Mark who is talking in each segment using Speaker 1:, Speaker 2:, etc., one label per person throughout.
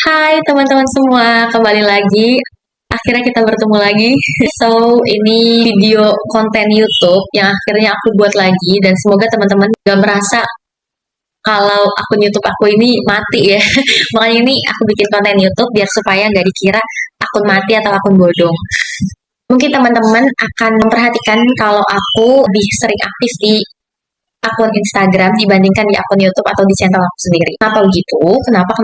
Speaker 1: Hai teman-teman semua, kembali lagi. Akhirnya kita bertemu lagi. So, ini video konten YouTube yang akhirnya aku buat lagi dan semoga teman-teman gak merasa kalau akun YouTube aku ini mati ya. Makanya ini aku bikin konten YouTube biar supaya gak dikira akun mati atau akun bodong. Mungkin teman-teman akan memperhatikan kalau aku lebih sering aktif di akun Instagram dibandingkan di akun YouTube atau di channel aku sendiri. Kenapa begitu? Kenapa?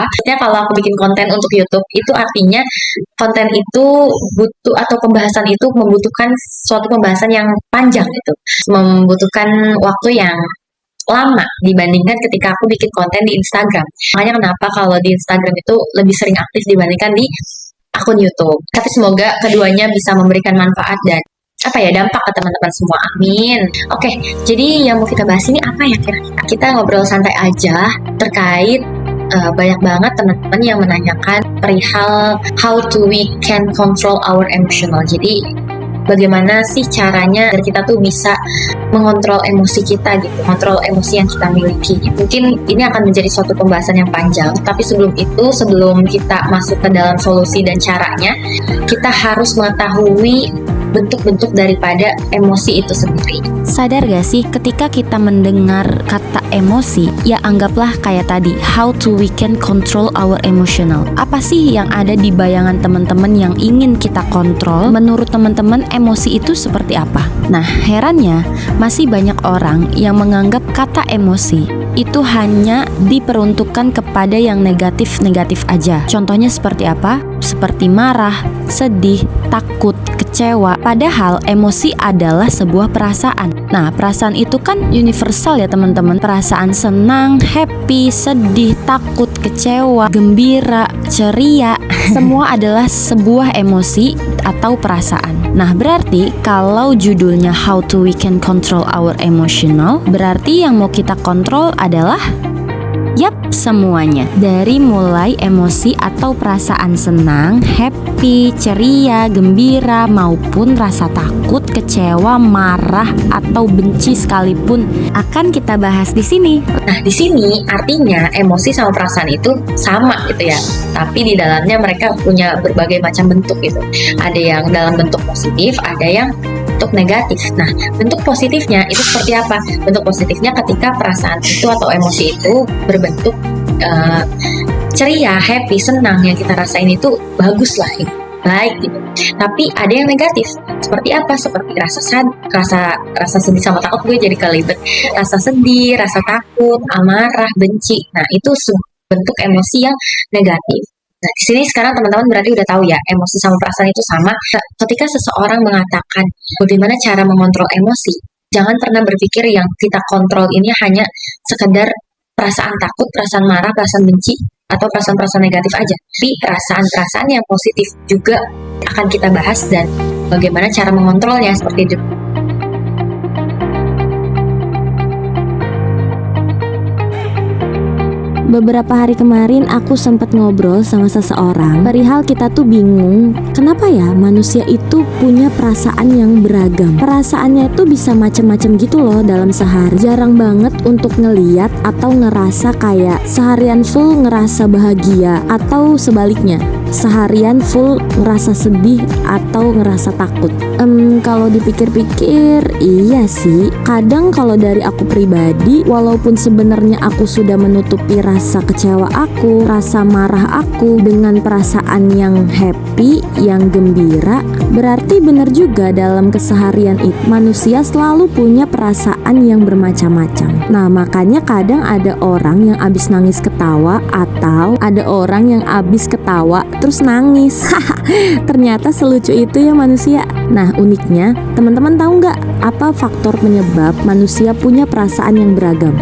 Speaker 1: Maksudnya kalau aku bikin konten untuk YouTube, itu artinya konten itu butuh atau pembahasan itu membutuhkan suatu pembahasan yang panjang gitu. Membutuhkan waktu yang lama dibandingkan ketika aku bikin konten di Instagram. Makanya kenapa kalau di Instagram itu lebih sering aktif dibandingkan di akun YouTube. Tapi semoga keduanya bisa memberikan manfaat dan dampak ke teman-teman semua. Amin. Oke, jadi yang mau kita bahas ini apa ya kira-kira? Kita ngobrol santai aja terkait banyak banget teman-teman yang menanyakan perihal how to we can control our emotional. Jadi bagaimana sih caranya agar kita tuh bisa mengontrol emosi kita gitu, mengontrol emosi yang kita miliki. Mungkin ini akan menjadi suatu pembahasan yang panjang, tapi sebelum kita masuk ke dalam solusi dan caranya, kita harus mengetahui bentuk-bentuk daripada emosi itu sendiri.
Speaker 2: Sadar gak sih ketika kita mendengar kata emosi, ya anggaplah kayak tadi, how to we can control our emotional. Apa sih yang ada di bayangan teman-teman yang ingin kita kontrol? Menurut teman-teman emosi itu seperti apa? Nah, herannya masih banyak orang yang menganggap kata emosi itu hanya diperuntukkan kepada yang negatif-negatif aja. Contohnya seperti apa? Seperti marah, sedih, takut, kecewa. Padahal emosi adalah sebuah perasaan. Nah, perasaan itu kan universal ya teman-teman. Perasaan senang, happy, sedih, takut, kecewa, gembira, ceria, semua adalah sebuah emosi atau perasaan. Nah, berarti kalau judulnya How to We Can Control Our Emotional, berarti yang mau kita kontrol adalah semuanya. Dari mulai emosi atau perasaan senang, happy, ceria, gembira, maupun rasa takut, kecewa, marah, atau benci sekalipun akan kita bahas di sini.
Speaker 1: Nah, di sini artinya emosi sama perasaan itu sama gitu ya. Tapi di dalamnya mereka punya berbagai macam bentuk gitu. Ada yang dalam bentuk positif, ada yang bentuk negatif. Nah, bentuk positifnya itu seperti apa? Bentuk positifnya ketika perasaan itu atau emosi itu berbentuk ceria, happy, senang, yang kita rasain itu bagus lah, baik gitu. Tapi ada yang negatif. Seperti apa? Seperti rasa sedih sama takut, gue jadi kelibet. Rasa sedih, rasa takut, amarah, benci. Nah, itu bentuk emosi yang negatif. Nah, di sini sekarang teman-teman berarti udah tahu ya, emosi sama perasaan itu sama. Ketika seseorang mengatakan bagaimana cara mengontrol emosi, jangan pernah berpikir yang kita kontrol ini hanya sekedar perasaan takut, perasaan marah, perasaan benci, atau perasaan-perasaan negatif aja. Tapi perasaan-perasaan yang positif juga akan kita bahas dan bagaimana cara mengontrolnya seperti itu.
Speaker 2: Beberapa hari kemarin aku sempat ngobrol sama seseorang perihal kita tuh bingung kenapa ya manusia itu punya perasaan yang beragam. Perasaannya itu bisa macam-macam gitu loh dalam sehari. Jarang banget untuk ngeliat atau ngerasa kayak seharian full ngerasa bahagia atau sebaliknya seharian full ngerasa sedih atau ngerasa takut. Kalau dipikir-pikir iya sih. Kadang kalau dari aku pribadi, walaupun sebenarnya aku sudah menutupi rasa kecewa aku, rasa marah aku dengan perasaan yang happy, yang gembira, berarti benar juga dalam keseharian itu manusia selalu punya perasaan yang bermacam-macam. Nah, makanya kadang ada orang yang abis nangis ketawa atau ada orang yang abis ketawa terus nangis. Ternyata selucu itu ya manusia. Nah, uniknya, teman-teman tahu nggak apa faktor penyebab manusia punya perasaan yang beragam?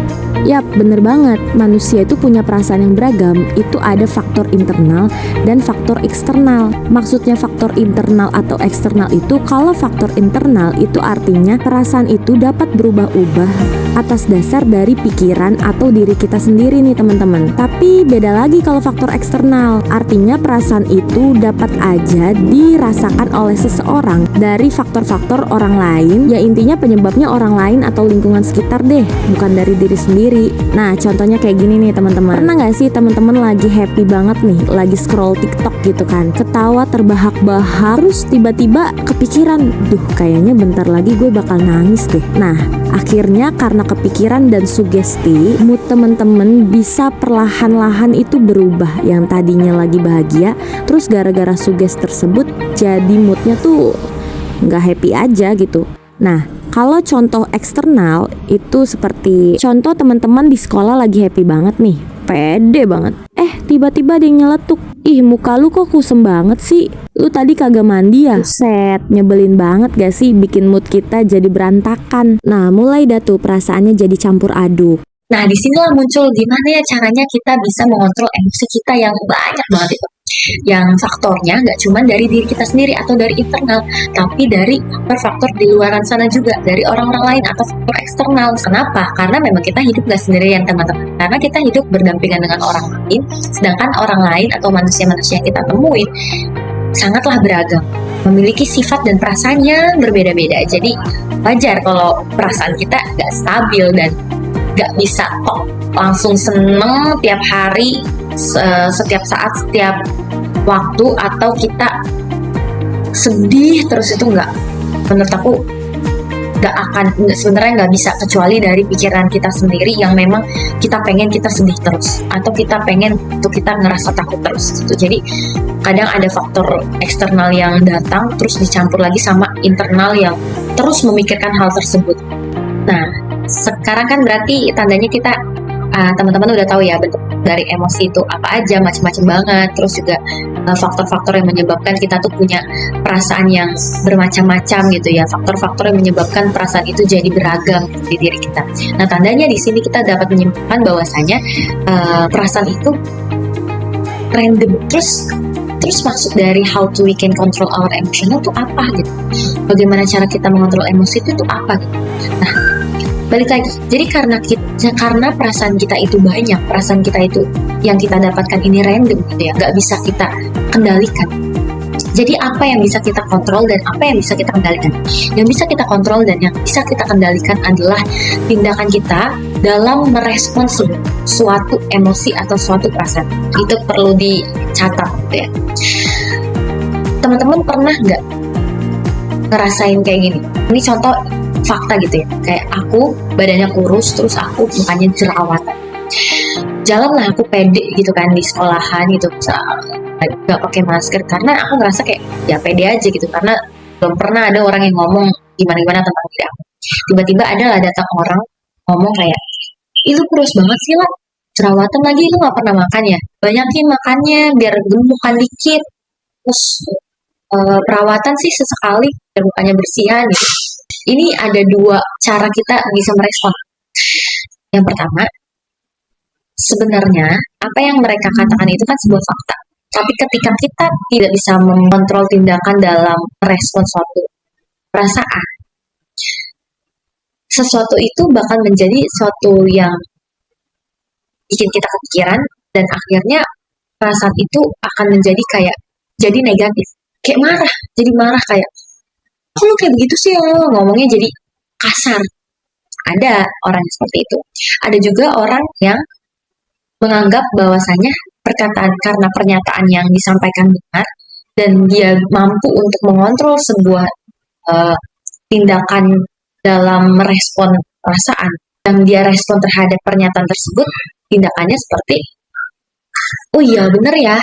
Speaker 2: Yap, bener banget. Manusia itu punya perasaan yang beragam. Itu ada faktor internal dan faktor eksternal. Maksudnya faktor internal atau eksternal itu, kalau faktor internal itu artinya perasaan itu dapat berubah-ubah atas dasar dari pikiran atau diri kita sendiri nih teman-teman. Tapi beda lagi kalau faktor eksternal. Artinya perasaan itu dapat aja dirasakan oleh seseorang dari faktor-faktor orang lain. Ya intinya penyebabnya orang lain atau lingkungan sekitar deh, bukan dari diri sendiri. sendiri. Nah, contohnya kayak gini nih teman-teman. Pernah nggak sih teman-teman lagi happy banget nih, lagi scroll TikTok gitu kan, ketawa terbahak-bahak, terus tiba-tiba kepikiran, duh kayaknya bentar lagi gue bakal nangis deh. Nah, akhirnya karena kepikiran dan sugesti, mood teman-teman bisa perlahan-lahan itu berubah. Yang tadinya lagi bahagia, terus gara-gara sugesti tersebut jadi moodnya tuh nggak happy aja gitu. Nah, kalau contoh eksternal itu seperti contoh teman-teman di sekolah lagi happy banget nih, pede banget. Tiba-tiba ada yang nyeletuk, ih muka lu kok kusem banget sih, lu tadi kagak mandi ya? Set, nyebelin banget gak sih, bikin mood kita jadi berantakan. Nah, mulai dah tuh perasaannya jadi campur aduk.
Speaker 1: Nah, disinilah muncul gimana ya caranya kita bisa mengontrol emosi kita yang banyak banget itu. Yang faktornya nggak cuma dari diri kita sendiri atau dari internal, tapi dari faktor-faktor di luaran sana juga, dari orang-orang lain atau faktor eksternal. Kenapa? Karena memang kita hidup nggak sendirian teman-teman. Karena kita hidup berdampingan dengan orang lain, sedangkan orang lain atau manusia-manusia yang kita temuin sangatlah beragam, memiliki sifat dan perasaannya berbeda-beda. Jadi wajar kalau perasaan kita nggak stabil dan nggak bisa langsung seneng tiap hari, setiap saat, setiap waktu, atau kita sedih terus. Itu nggak, menurut aku sebenarnya nggak bisa, kecuali dari pikiran kita sendiri yang memang kita pengen kita sedih terus, atau kita pengen untuk kita ngerasa takut terus gitu. Jadi kadang ada faktor eksternal yang datang terus dicampur lagi sama internal yang terus memikirkan hal tersebut. Nah, sekarang kan berarti tandanya kita teman-teman udah tahu ya bentuk dari emosi itu apa aja, macam-macam banget. Terus juga faktor-faktor yang menyebabkan kita tuh punya perasaan yang bermacam-macam gitu ya. Faktor-faktor yang menyebabkan perasaan itu jadi beragam di diri kita. Nah, tandanya di sini kita dapat menyimpulkan bahwasanya perasaan itu random. Terus maksud dari how to we can control our emotion itu apa gitu? Bagaimana cara kita mengontrol emosi itu tuh apa gitu? Nah, balik lagi. Jadi karena perasaan kita itu banyak, perasaan kita itu yang kita dapatkan ini random gitu ya, nggak bisa kita kendalikan. Jadi apa yang bisa kita kontrol dan apa yang bisa kita kendalikan? Yang bisa kita kontrol dan yang bisa kita kendalikan adalah tindakan kita dalam merespons suatu emosi atau suatu perasaan. Itu perlu dicatat gitu ya. Teman-teman pernah nggak ngerasain kayak gini? Ini contoh fakta gitu ya, kayak aku badannya kurus, terus aku mukanya jerawatan. Jalan lah aku pede gitu kan di sekolahan gitu, nggak pakai masker karena aku ngerasa kayak ya pede aja gitu, karena belum pernah ada orang yang ngomong gimana-gimana tentang diri aku. Tiba-tiba ada lah datang orang ngomong kayak, ih lu kurus banget sih lah, jerawatan lagi, lu nggak pernah makan ya, banyakin makannya biar gemukan dikit. Terus perawatan sih sesekali biar mukanya bersihan gitu. Ini ada dua cara kita bisa merespon. Yang pertama, sebenarnya apa yang mereka katakan itu kan sebuah fakta. Tapi ketika kita tidak bisa mengontrol tindakan dalam merespon suatu perasaan, sesuatu itu bakal menjadi sesuatu yang bikin kita kepikiran, dan akhirnya perasaan itu akan menjadi kayak jadi negatif. Kayak marah, jadi marah kayak, kok lu kayak begitu sih, ngomongnya jadi kasar. Ada orang yang seperti itu. Ada juga orang yang menganggap bahwasanya karena pernyataan yang disampaikan benar dan dia mampu untuk mengontrol sebuah tindakan dalam merespon perasaan, yang dia respon terhadap pernyataan tersebut, tindakannya seperti, oh iya bener ya,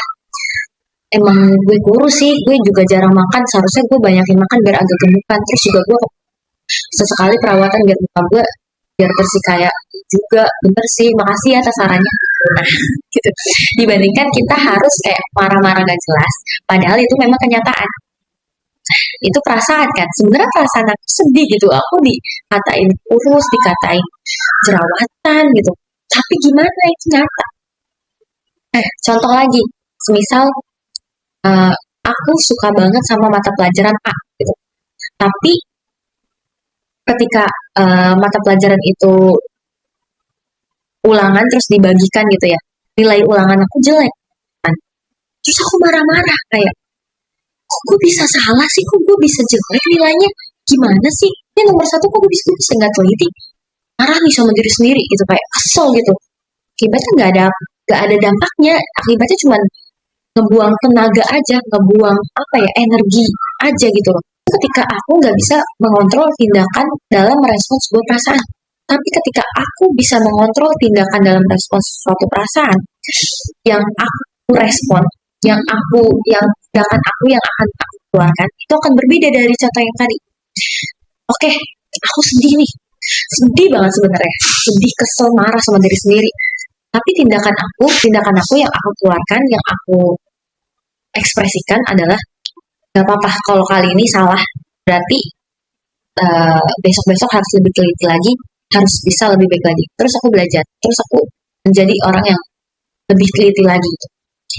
Speaker 1: emang gue kurus sih, gue juga jarang makan, seharusnya gue banyakin makan biar agak gemukan. Terus juga gue sesekali perawatan biar muka gue biar bersih kayak juga, bener sih, makasih ya atas sarannya. Nah, gitu. Dibandingkan kita harus kayak marah-marah gak jelas, padahal itu memang kenyataan. Itu perasaan kan, sebenarnya perasaan aku sedih gitu, aku dikatain kurus, dikatain jerawatan gitu, tapi gimana itu nyata. Contoh lagi, semisal aku suka banget sama mata pelajaran A gitu. Tapi ketika mata pelajaran itu ulangan terus dibagikan gitu ya, nilai ulangan aku jelek kan. Terus aku marah-marah kayak, kok gue bisa salah sih, kok gue bisa jelek nilainya, gimana sih? Ini nomor satu kok gue bisa nggak teliti. marah nih sama diri sendiri gitu, kayak kesel gitu. Akibatnya nggak ada dampaknya, akibatnya cuma ngebuang tenaga aja, ngebuang apa ya, energi aja gitu loh. Ketika aku nggak bisa mengontrol tindakan dalam merespons sebuah perasaan. Tapi ketika aku bisa mengontrol tindakan dalam respons suatu perasaan, yang aku respon, yang tindakan aku yang akan aku keluarkan, itu akan berbeda dari contoh yang tadi. Oke, aku sedih nih. Sedih banget sebenarnya. Sedih, kesel, marah sama diri sendiri. Tapi tindakan aku yang aku keluarkan, yang aku ekspresikan adalah gak apa-apa kalau kali ini salah. Berarti besok-besok harus lebih teliti lagi, harus bisa lebih baik lagi. Terus aku belajar, terus aku menjadi orang yang lebih teliti lagi.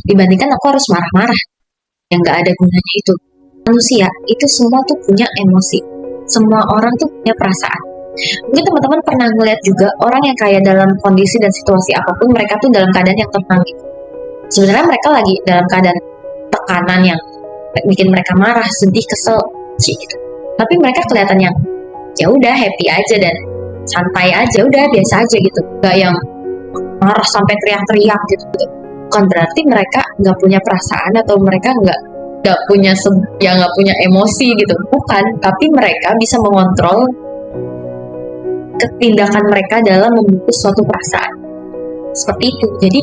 Speaker 1: Dibandingkan aku harus marah-marah, yang gak ada gunanya itu. Manusia itu semua tuh punya emosi. Semua orang tuh punya perasaan. Mungkin teman-teman pernah ngeliat juga orang yang kayak dalam kondisi dan situasi apapun, mereka tuh dalam keadaan yang tenang gitu. Sebenarnya mereka lagi dalam keadaan tekanan yang bikin mereka marah, sedih, kesel, gitu. Tapi mereka kelihatan yang ya udah happy aja dan santai aja, udah biasa aja gitu. Gak yang marah sampai teriak-teriak gitu. Bukan berarti mereka nggak punya perasaan atau mereka nggak punya emosi gitu. Bukan, tapi mereka bisa mengontrol tindakan mereka dalam membungkus suatu perasaan. Seperti itu. Jadi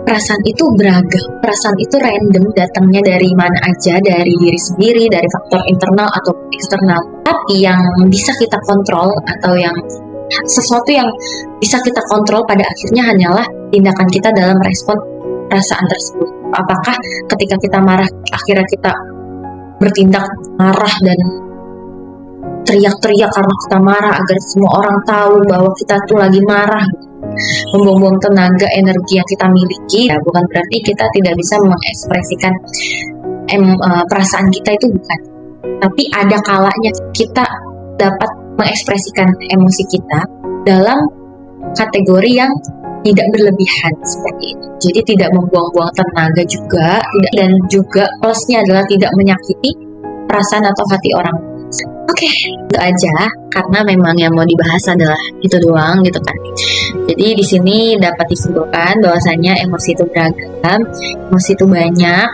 Speaker 1: perasaan itu beragam, perasaan itu random, datangnya dari mana aja, dari diri sendiri, dari faktor internal atau eksternal. Tapi yang bisa kita kontrol atau yang sesuatu yang bisa kita kontrol pada akhirnya hanyalah tindakan kita dalam respon perasaan tersebut. Apakah ketika kita marah, akhirnya kita bertindak marah dan teriak-teriak karena kita marah agar semua orang tahu bahwa kita tuh lagi marah, membuang-buang tenaga, energi yang kita miliki, ya bukan berarti kita tidak bisa mengekspresikan perasaan kita, itu bukan. Tapi ada kalanya kita dapat mengekspresikan emosi kita dalam kategori yang tidak berlebihan seperti itu. Jadi tidak membuang-buang tenaga juga, dan juga plusnya adalah tidak menyakiti perasaan atau hati orang. Oke, itu aja karena memang yang mau dibahas adalah itu doang gitu kan. Jadi di sini dapat disimpulkan bahwasanya emosi itu beragam, emosi itu banyak,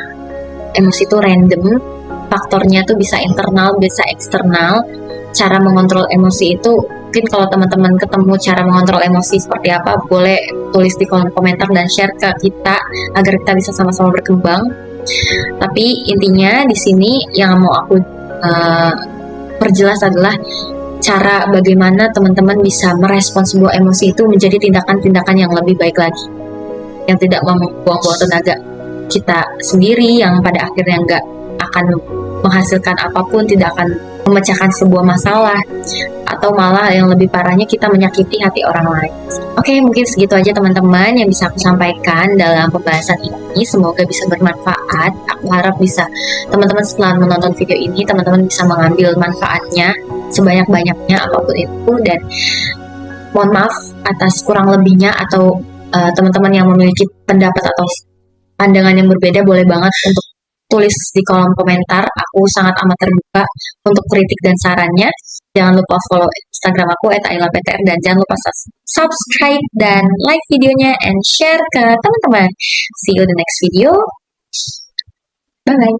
Speaker 1: emosi itu random, faktornya tuh bisa internal, bisa eksternal. Cara mengontrol emosi itu mungkin kalau teman-teman ketemu cara mengontrol emosi seperti apa, boleh tulis di kolom komentar dan share ke kita agar kita bisa sama-sama berkembang. Tapi intinya di sini yang mau aku perjelas adalah cara bagaimana teman-teman bisa merespon sebuah emosi itu menjadi tindakan-tindakan yang lebih baik lagi, yang tidak membuang-buang tenaga kita sendiri, yang pada akhirnya nggak akan menghasilkan apapun, tidak akan memecahkan sebuah masalah, atau malah yang lebih parahnya kita menyakiti hati orang lain. Oke, mungkin segitu aja teman-teman yang bisa aku sampaikan dalam pembahasan ini. Semoga bisa bermanfaat. Aku harap bisa teman-teman setelah menonton video ini, teman-teman bisa mengambil manfaatnya sebanyak-banyaknya apapun itu. Dan mohon maaf atas kurang lebihnya, atau teman-teman yang memiliki pendapat atau pandangan yang berbeda boleh banget untuk tulis di kolom komentar. Aku sangat amat terbuka untuk kritik dan sarannya. Jangan lupa follow Instagram aku @ailaptr, dan jangan lupa subscribe dan like videonya and share ke teman-teman. See you in the next video. Bye bye.